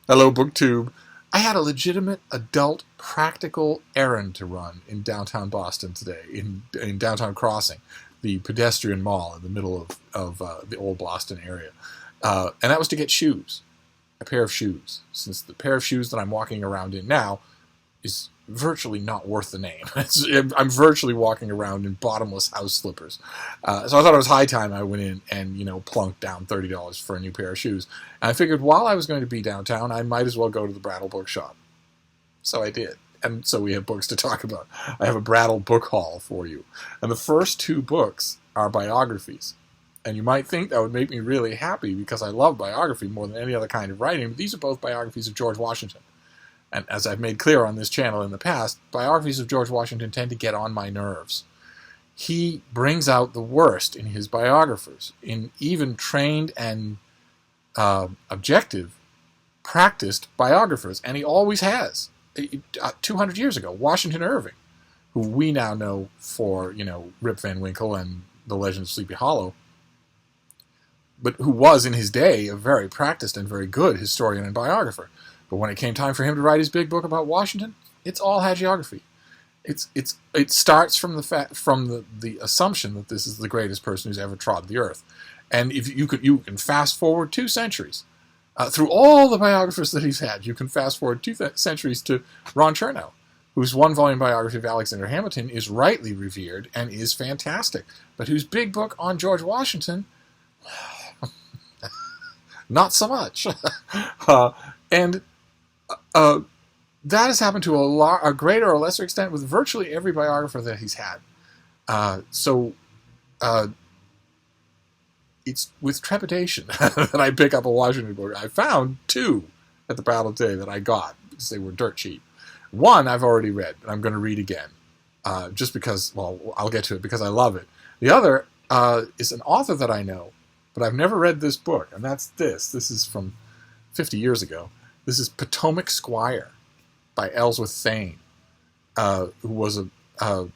Hello, BookTube. I had a legitimate, adult, practical errand to run in downtown Boston today, in downtown Crossing, the pedestrian mall in the middle of the old Boston area. And that was to get shoes, a pair of shoes, since the pair of shoes that I'm walking around in now is virtually not worth the name. I'm virtually walking around in bottomless house slippers. So I thought it was high time I went in and, plunked down $30 for a new pair of shoes. And I figured while I was going to be downtown, I might as well go to the Brattle Bookshop. So I did. And so we have books to talk about. I have a Brattle Book-Haul for you. And the first two books are biographies. And you might think that would make me really happy because I love biography more than any other kind of writing. But these are both biographies of George Washington. And as I've made clear on this channel in the past, biographies of George Washington tend to get on my nerves. He brings out the worst in his biographers, in even trained and objective, practiced biographers, and he always has. 200 years ago, Washington Irving, who we now know for, Rip Van Winkle and The Legend of Sleepy Hollow, but who was in his day a very practiced and very good historian and biographer. But when it came time for him to write his big book about Washington, it's all hagiography. It starts from the assumption that this is the greatest person who's ever trod the earth, and if you can fast forward 2 centuries through all the biographers that he's had. You can fast forward 2 centuries to Ron Chernow, whose 1-volume biography of Alexander Hamilton is rightly revered and is fantastic, but whose big book on George Washington, not so much. And that has happened to a greater or lesser extent with virtually every biographer that he's had. It's with trepidation that I pick up a Washington book. I found 2 at the Brattle today that I got because they were dirt cheap. One I've already read, and I'm going to read again, just because, well, I'll get to it because I love it. The other is an author that I know, but I've never read this book, and that's this. This is from 50 years ago. This is Potomac Squire by Ellsworth Fane, who was a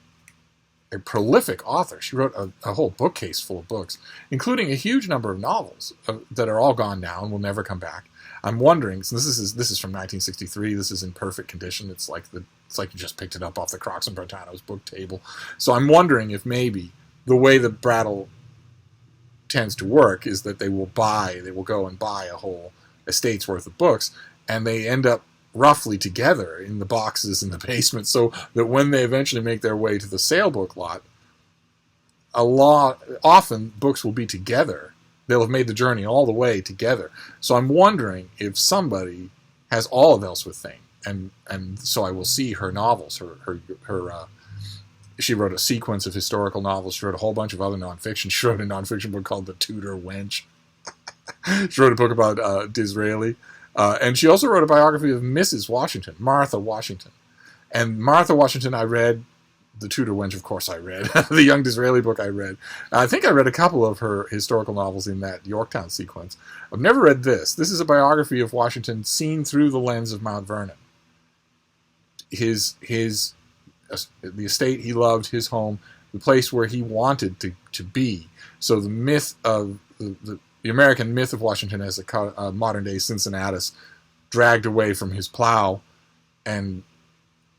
prolific author. She wrote a whole bookcase full of books, including a huge number of novels that are all gone now and will never come back. I'm wondering, so this is from 1963. This is in perfect condition. It's like you just picked it up off the Crocs and Brentano's book table. So I'm wondering if maybe the way the Brattle tends to work is that they will go and buy a whole estate's worth of books, and they end up roughly together in the boxes in the basement, so that when they eventually make their way to the sale book lot, often books will be together. They'll have made the journey all the way together. So I'm wondering if somebody has all of Ellsworth Fane, and so I will see her novels. She wrote a sequence of historical novels. She wrote a whole bunch of other nonfiction. She wrote a nonfiction book called The Tudor Wench. She wrote a book about Disraeli. And she also wrote a biography of Mrs. Washington, Martha Washington. And Martha Washington I read. The Tudor Wench, of course, I read. The Young Disraeli book I read. I think I read a couple of her historical novels in that Yorktown sequence. I've never read this. This is a biography of Washington seen through the lens of Mount Vernon. The estate he loved, his home, the place where he wanted to be. So the myth of the American myth of Washington as a modern-day Cincinnatus, dragged away from his plow and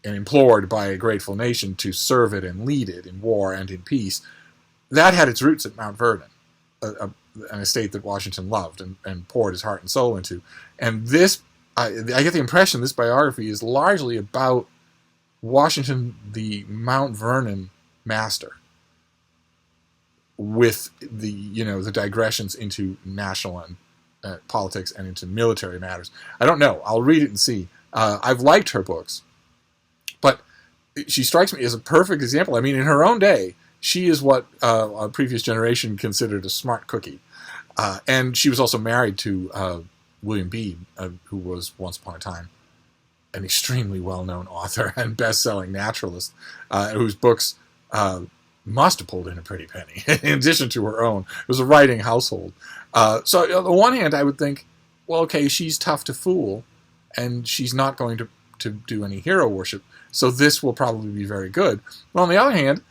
implored by a grateful nation to serve it and lead it in war and in peace, that had its roots at Mount Vernon, an estate that Washington loved and poured his heart and soul into. And this, I get the impression this biography is largely about Washington, the Mount Vernon master, with the digressions into national and politics and into military matters. I don't know. I'll read it and see. I've liked her books, but she strikes me as a perfect example. I mean, in her own day, she is what a previous generation considered a smart cookie. And she was also married to William Bede, who was once upon a time an extremely well-known author and best-selling naturalist, whose books must have pulled in a pretty penny, in addition to her own. It was a writing household. So on the one hand, I would think, well, okay, she's tough to fool, and she's not going to do any hero worship, so this will probably be very good. But on the other hand,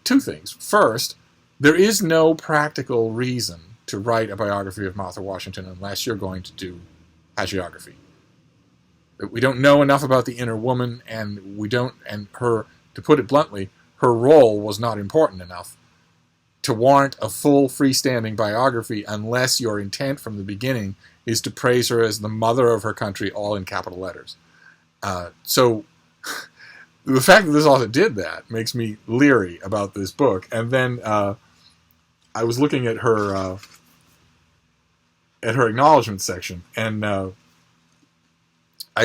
2 things. First, there is no practical reason to write a biography of Martha Washington unless you're going to do hagiography. We don't know enough about the inner woman, and her, to put it bluntly, her role was not important enough to warrant a full freestanding biography unless your intent from the beginning is to praise her as the mother of her country, all in capital letters. So the fact that this author did that makes me leery about this book. And then I was looking at her acknowledgement section, and I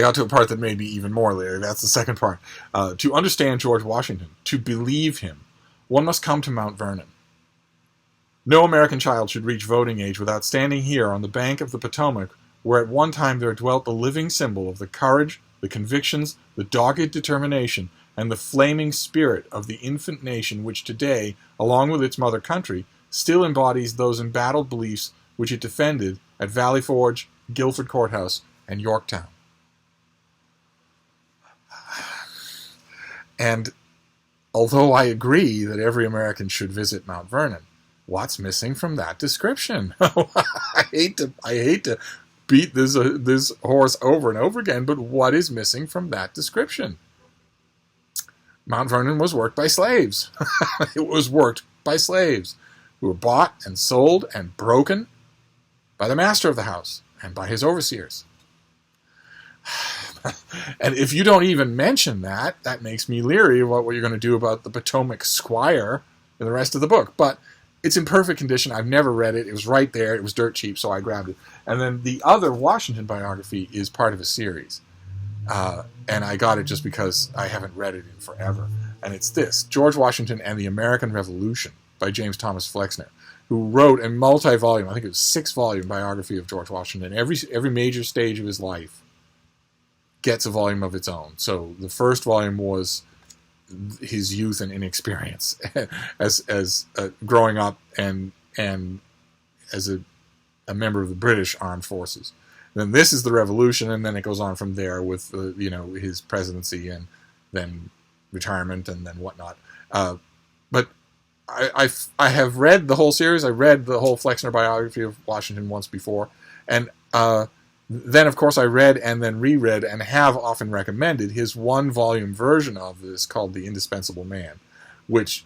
got to a part that made me even more leery. That's the second part. To understand George Washington, to believe him, one must come to Mount Vernon. No American child should reach voting age without standing here on the bank of the Potomac, where at one time there dwelt the living symbol of the courage, the convictions, the dogged determination, and the flaming spirit of the infant nation which today, along with its mother country, still embodies those embattled beliefs which it defended at Valley Forge, Guilford Courthouse, and Yorktown. And although I agree that every American should visit Mount Vernon, what's missing from that description? I hate to beat this horse over and over again, but what is missing from that description? Mount Vernon was worked by slaves. It was worked by slaves who were bought and sold and broken by the master of the house and by his overseers. And if you don't even mention that, that makes me leery about what you're going to do about the Potomac Squire in the rest of the book. But it's in perfect condition. I've never read it. It was right there. It was dirt cheap, so I grabbed it. And then the other Washington biography is part of a series. And I got it just because I haven't read it in forever. And it's this, George Washington and the American Revolution by James Thomas Flexner, who wrote a multi-volume, I think it was 6-volume biography of George Washington. Every major stage of his life gets a volume of its own. So the first volume was his youth and inexperience as growing up and as a member of the British Armed Forces. Then this is the Revolution, and then it goes on from there with his presidency and then retirement and then whatnot. But I have read the whole series. I read the whole Flexner biography of Washington once before, and then, of course, I read and then reread and have often recommended his 1-volume version of this called The Indispensable Man, which,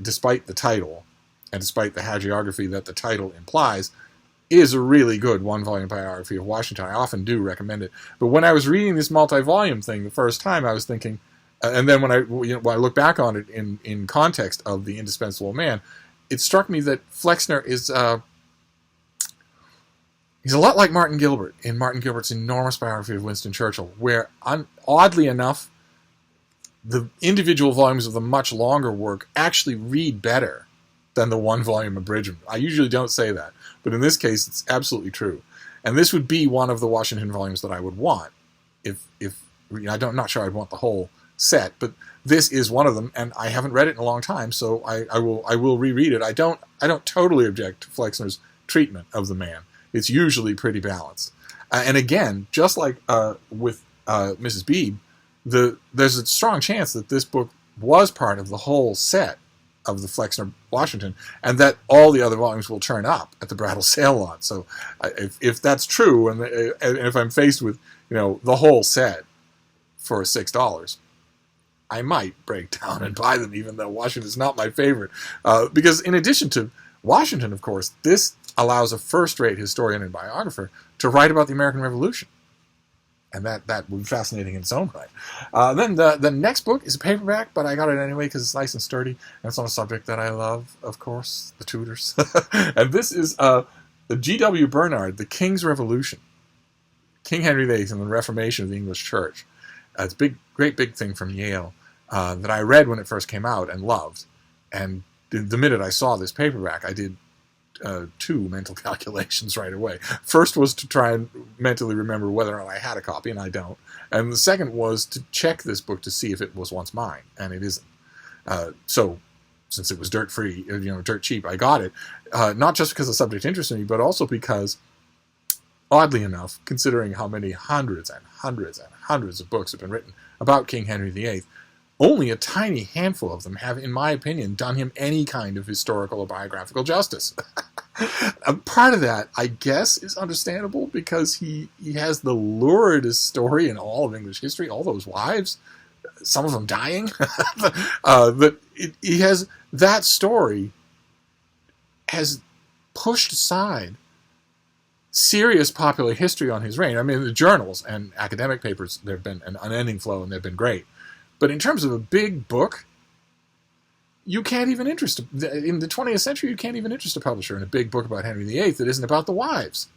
despite the title and despite the hagiography that the title implies, is a really good 1-volume biography of Washington. I often do recommend it. But when I was reading this multi-volume thing the first time, I was thinking, and then when I look back on it in context of The Indispensable Man, it struck me that Flexner is... he's a lot like Martin Gilbert in Martin Gilbert's enormous biography of Winston Churchill, where, oddly enough, the individual volumes of the much longer work actually read better than the 1-volume abridgment. I usually don't say that, but in this case, it's absolutely true. And this would be one of the Washington volumes that I would want. If I'm not sure I'd want the whole set, but this is one of them, and I haven't read it in a long time, so I will reread it. I don't totally object to Flexner's treatment of the man. It's usually pretty balanced. And again, just like with Mrs. Beebe, there's a strong chance that this book was part of the whole set of the Flexner Washington, and that all the other volumes will turn up at the Brattle sale lot. So if that's true, and if I'm faced with the whole set for $6, I might break down and buy them, even though Washington's not my favorite. Because in addition to Washington, of course, this allows a first-rate historian and biographer to write about the American Revolution. And that would be fascinating in its own right. Then the next book is a paperback, but I got it anyway because it's nice and sturdy, and it's on a subject that I love, of course, the Tudors. And this is the G.W. Bernard, The King's Revolution. King Henry VIII and the Reformation of the English Church. It's a great big thing from Yale that I read when it first came out and loved. And the minute I saw this paperback, I did 2 mental calculations right away. First was to try and mentally remember whether or not I had a copy, and I don't. And the second was to check this book to see if it was once mine, and it isn't. So, since it was dirt cheap, I got it. Not just because the subject interested me, but also because, oddly enough, considering how many hundreds and hundreds and hundreds of books have been written about King Henry VIII, only a tiny handful of them have, in my opinion, done him any kind of historical or biographical justice. Part of that, I guess, is understandable because he has the luridest story in all of English history. All those wives, some of them dying. He has that story has pushed aside serious popular history on his reign. I mean, the journals and academic papers, there have been an unending flow, and they've been great. But in terms of a big book, you can't even interest in the 20th century. You can't even interest a publisher in a big book about Henry VIII that isn't about the wives,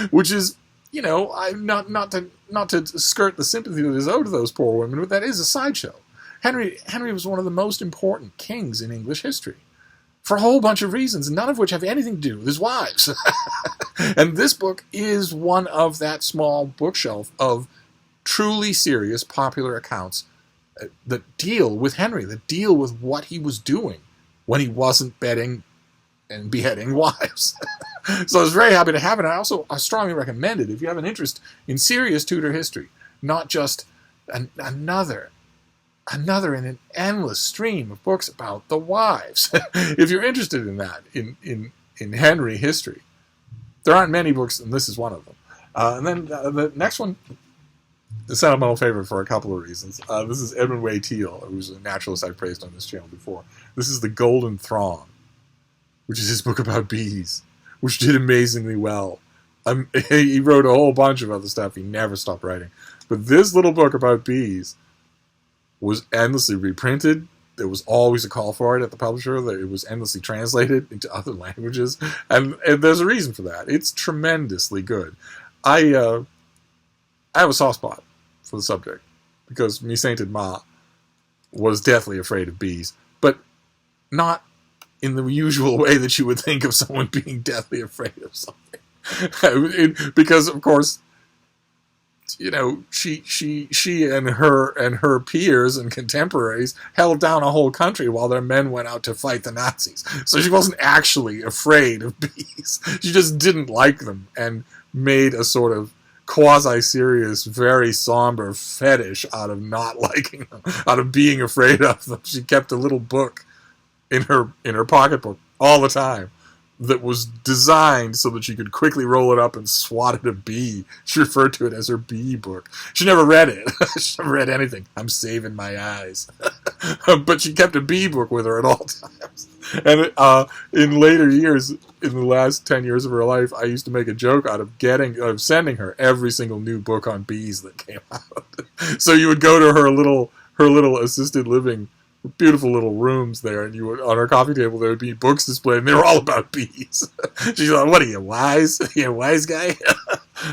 which is, not to skirt the sympathy that is owed to those poor women, but that is a sideshow. Henry was one of the most important kings in English history for a whole bunch of reasons, none of which have anything to do with his wives. And this book is one of that small bookshelf of truly serious popular accounts that deal with Henry, that deal with what he was doing when he wasn't betting and beheading wives. So I was very happy to have it. I strongly recommend it if you have an interest in serious Tudor history, not just another in an endless stream of books about the wives. If you're interested in that, in Henry history, there aren't many books, and this is one of them. And then the next one, a sentimental favorite for a couple of reasons. This is Edmund Way Teale, who's a naturalist I've praised on this channel before. This is The Golden Throng, which is his book about bees, which did amazingly well. He wrote a whole bunch of other stuff. He never stopped writing. But this little book about bees was endlessly reprinted. There was always a call for it at the publisher. It was endlessly translated into other languages. And there's a reason for that. It's tremendously good. I have a soft spot for the subject because me sainted Ma was deathly afraid of bees, but not in the usual way that you would think of someone being deathly afraid of something. Because, of course, she and her peers and contemporaries held down a whole country while their men went out to fight the Nazis. So she wasn't actually afraid of bees. She just didn't like them and made a sort of quasi-serious, very somber fetish out of not liking them, out of being afraid of them. She kept a little book in her pocketbook all the time that was designed so that she could quickly roll it up and swat at a bee. She referred to it as her bee book. She never read it. She never read anything. I'm saving my eyes. But she kept a bee book with her at all times. And in later years, in the last 10 years of her life, I used to make a joke out of sending her every single new book on bees that came out. So you would go to her little assisted living, beautiful little rooms there, and on her coffee table there would be books displayed, and they were all about bees. She's like, "What are you, wise? Are you a wise guy?"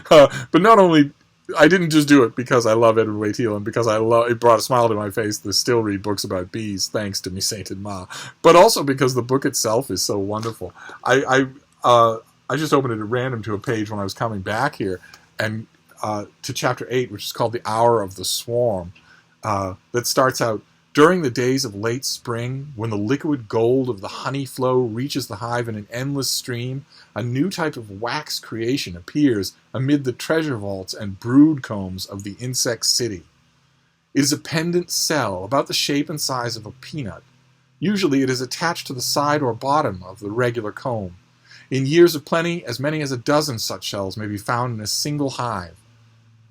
But not only, I didn't just do it because I love Edward Way Teale and because it brought a smile to my face to still read books about bees, thanks to me sainted Ma, but also because the book itself is so wonderful. I just opened it at random to a page when I was coming back here, and to chapter 8, which is called The Hour of the Swarm, that starts out, "During the days of late spring, when the liquid gold of the honey flow reaches the hive in an endless stream, a new type of wax creation appears amid the treasure vaults and brood combs of the insect city. It is a pendant cell about the shape and size of a peanut. Usually it is attached to the side or bottom of the regular comb. In years of plenty, as many as a dozen such cells may be found in a single hive.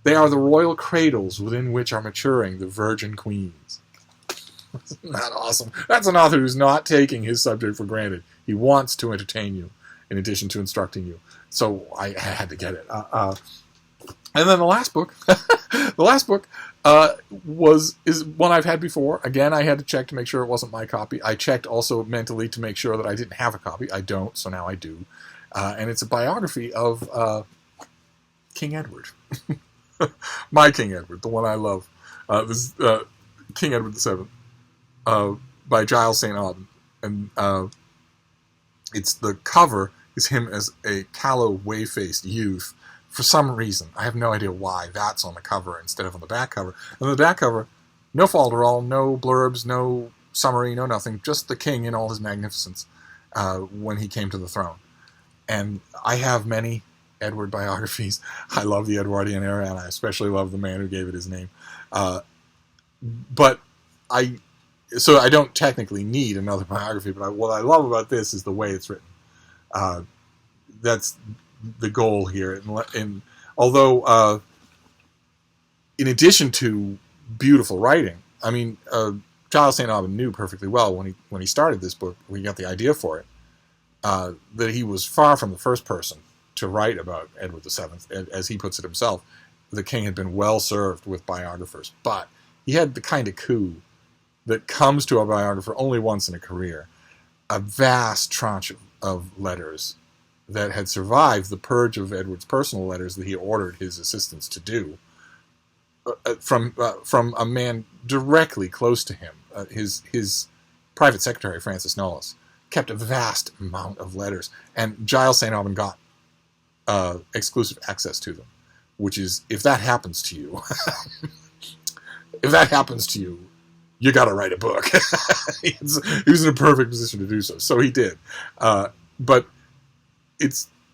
They are the royal cradles within which are maturing the virgin queens." Isn't that awesome? That's an author who's not taking his subject for granted. He wants to entertain you in addition to instructing you. So I had to get it. And then the last book, is one I've had before. Again, I had to check to make sure it wasn't my copy. I checked also mentally to make sure that I didn't have a copy. I don't, so now I do. And it's a biography of King Edward. My King Edward, the one I love. This is King Edward VII. By Giles St. Auden. And it's the cover is him as a callow, whey-faced youth. For some reason, I have no idea why that's on the cover instead of on the back cover. And the back cover, no falderall, no blurbs, no summary, no nothing, just the king in all his magnificence when he came to the throne. And I have many Edward biographies. I love the Edwardian era, and I especially love the man who gave it his name. So I don't technically need another biography, but what I love about this is the way it's written. that's the goal here. And although, in addition to beautiful writing, I mean, Giles St. Aubin knew perfectly well when he started this book, when he got the idea for it, that he was far from the first person to write about Edward VII. As he puts it himself, the king had been well served with biographers, but he had the kind of coup that comes to a biographer only once in a career. A vast tranche of letters that had survived the purge of Edward's personal letters that he ordered his assistants to do, from a man directly close to him. His private secretary, Francis Knollys, kept a vast amount of letters, and Giles St. Aubin got exclusive access to them, which is, if that happens to you, you got to write a book. He was in a perfect position to do so, so he did. But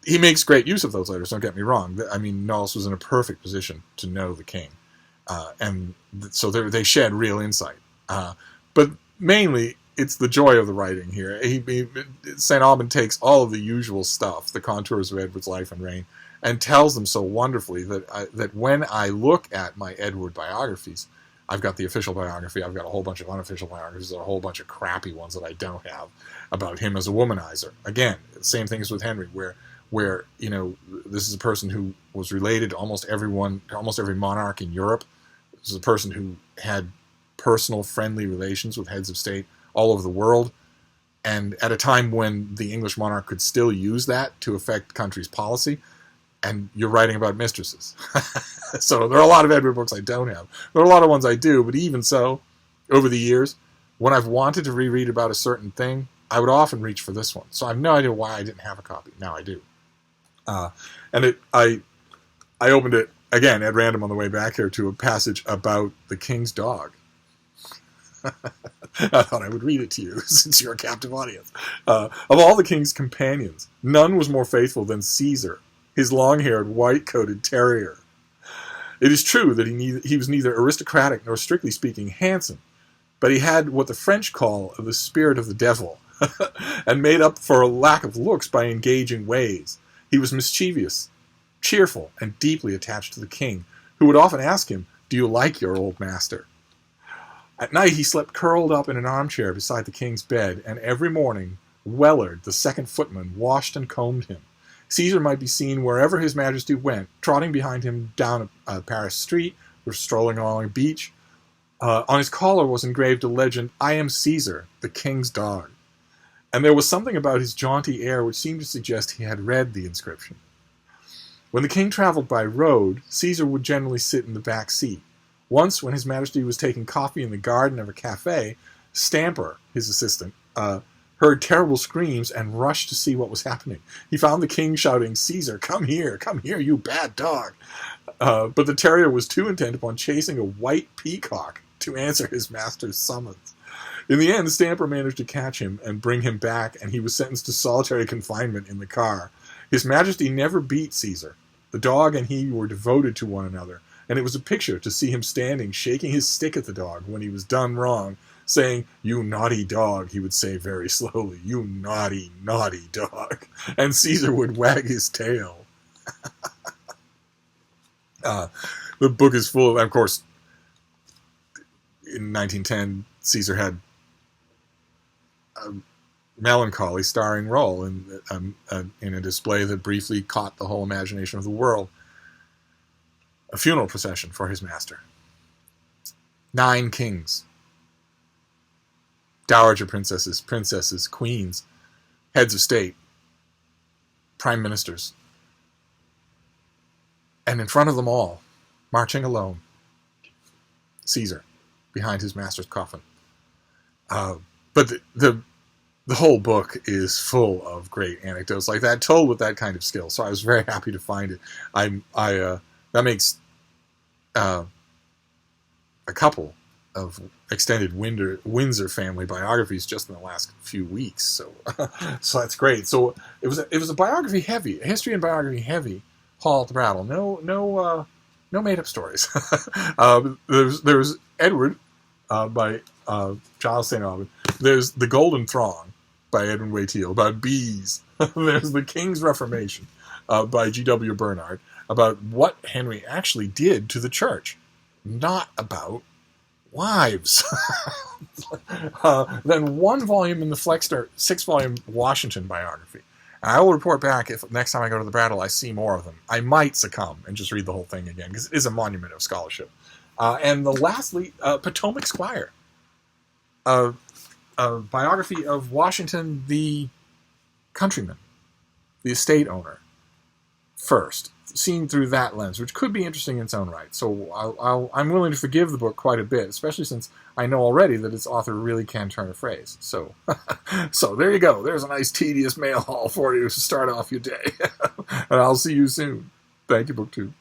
he makes great use of those letters, don't get me wrong. I mean, Knollys was in a perfect position to know the king. And so they shed real insight. But mainly, it's the joy of the writing here. St. Aubin takes all of the usual stuff, the contours of Edward's life and reign, and tells them so wonderfully that when I look at my Edward biographies, I've got the official biography, I've got a whole bunch of unofficial biographies, a whole bunch of crappy ones that I don't have about him as a womanizer. Again, same thing as with Henry, where this is a person who was related to almost every monarch in Europe. This is a person who had personal, friendly relations with heads of state all over the world, and at a time when the English monarch could still use that to affect the country's policy. And you're writing about mistresses. So there are a lot of Edward books I don't have. There are a lot of ones I do, but even so, over the years, when I've wanted to reread about a certain thing, I would often reach for this one. So I have no idea why I didn't have a copy. Now I do. I opened it, again, at random on the way back here, to a passage about the king's dog. I thought I would read it to you, since you're a captive audience. Of all the king's companions, none was more faithful than Caesar, his long-haired, white-coated terrier. It is true that he was neither aristocratic nor, strictly speaking, handsome, but he had what the French call the spirit of the devil, and made up for a lack of looks by engaging ways. He was mischievous, cheerful, and deeply attached to the king, who would often ask him, "Do you like your old master?" At night he slept curled up in an armchair beside the king's bed, and every morning Wellard, the second footman, washed and combed him. Caesar might be seen wherever His Majesty went, trotting behind him down a Paris street or strolling along a beach. On his collar was engraved a legend, "I am Caesar, the king's dog." And there was something about his jaunty air which seemed to suggest he had read the inscription. When the king traveled by road, Caesar would generally sit in the back seat. Once, when His Majesty was taking coffee in the garden of a cafe, Stamper, his assistant, heard terrible screams and rushed to see what was happening. He found the king shouting, "Caesar, come here, you bad dog." But the terrier was too intent upon chasing a white peacock to answer his master's summons. In the end, Stamper managed to catch him and bring him back, and he was sentenced to solitary confinement in the car. His Majesty never beat Caesar. The dog and he were devoted to one another, and it was a picture to see him standing, shaking his stick at the dog when he was done wrong, saying, "You naughty dog," he would say very slowly, "you naughty, naughty dog." And Caesar would wag his tail. The book is full of course, in 1910, Caesar had a melancholy starring role in a display that briefly caught the whole imagination of the world. A funeral procession for his master. 9 kings. Dowager princesses, queens, heads of state, prime ministers. And in front of them all, marching alone, Caesar, behind his master's coffin. But the whole book is full of great anecdotes like that, told with that kind of skill. So I was very happy to find it. That makes a couple of extended Windsor family biographies just in the last few weeks. So that's great. So it was a biography heavy, a history and biography heavy haul to Brattle. No made up stories. There's Edward by Giles St. Aubin. There's The Golden Throng by Edwin Wayteal, about bees. There's The King's Reformation by G.W. Bernard, about what Henry actually did to the church, not about wives. Then one volume in the Flexner 6-volume Washington biography. And I will report back if next time I go to the Brattle I see more of them. I might succumb and just read the whole thing again, because it is a monument of scholarship. And lastly, Potomac Squire, a biography of Washington the countryman, the estate owner, first, seen through that lens, which could be interesting in its own right. So I'm willing to forgive the book quite a bit, especially since I know already that its author really can turn a phrase. So, so there you go. There's a nice tedious mail haul for you to start off your day. And I'll see you soon. Thank you, BookTube.